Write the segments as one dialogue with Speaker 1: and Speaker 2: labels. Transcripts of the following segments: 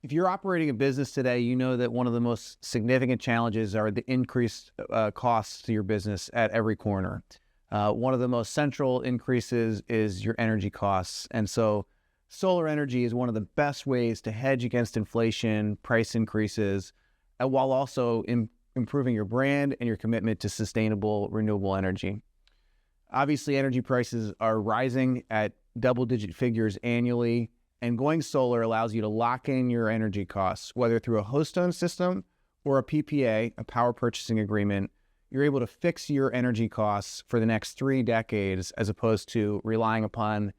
Speaker 1: If you're operating a business today, you know that one of the most significant challenges are the increased costs to your business at every corner. One of the most central increases is your energy costs. And so solar energy is one of the best ways to hedge against inflation, price increases, while also improving your brand and your commitment to sustainable renewable energy. Obviously, energy prices are rising at double-digit figures annually, and going solar allows you to lock in your energy costs, whether through a host-owned system or a PPA, a power purchasing agreement. You're able to fix your energy costs for the next 3 decades, as opposed to relying upon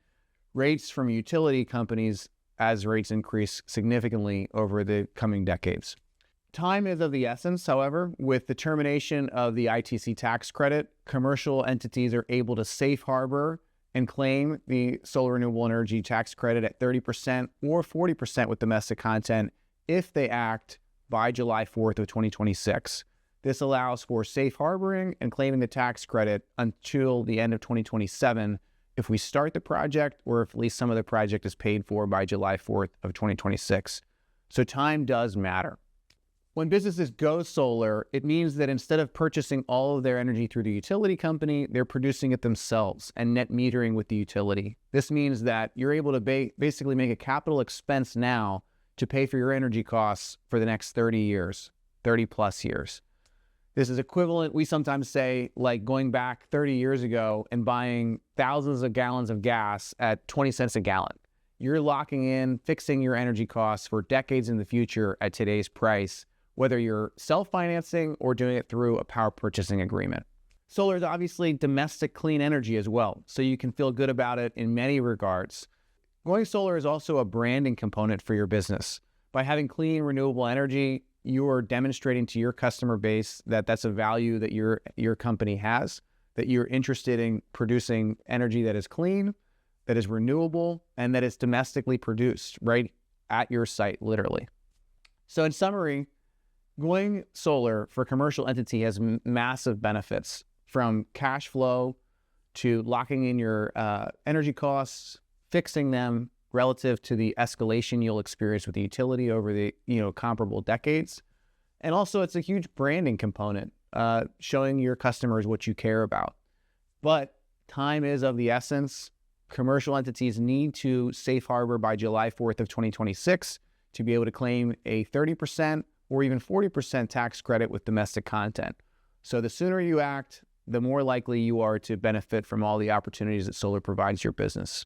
Speaker 1: rates from utility companies as rates increase significantly over the coming decades. Time is of the essence, however. With the termination of the ITC tax credit, commercial entities are able to safe harbor and claim the solar renewable energy tax credit at 30% or 40% with domestic content if they act by July 4th of 2026. This allows for safe harboring and claiming the tax credit until the end of 2027 if we start the project, or if at least some of the project is paid for by July 4th of 2026. So time does matter. When businesses go solar, it means that instead of purchasing all of their energy through the utility company, they're producing it themselves and net metering with the utility. This means that you're able to basically make a capital expense now to pay for your energy costs for the next 30 years, 30 plus years. This is equivalent, we sometimes say, like going back 30 years ago and buying thousands of gallons of gas at 20 cents a gallon. You're locking in, fixing your energy costs for decades in the future at today's price, whether you're self-financing or doing it through a power purchasing agreement. Solar is obviously domestic clean energy as well, so you can feel good about it in many regards. Going solar is also a branding component for your business. By having clean, renewable energy, you are demonstrating to your customer base that that's a value that your company has, that you're interested in producing energy that is clean, that is renewable, and that is domestically produced right at your site, literally. So in summary, going solar for a commercial entity has massive benefits, from cash flow to locking in your energy costs, fixing them relative to the escalation you'll experience with the utility over the comparable decades. And also it's a huge branding component, showing your customers what you care about. But time is of the essence. Commercial entities need to safe harbor by July 4th of 2026 to be able to claim a 30% or even 40% tax credit with domestic content. So the sooner you act, the more likely you are to benefit from all the opportunities that solar provides your business.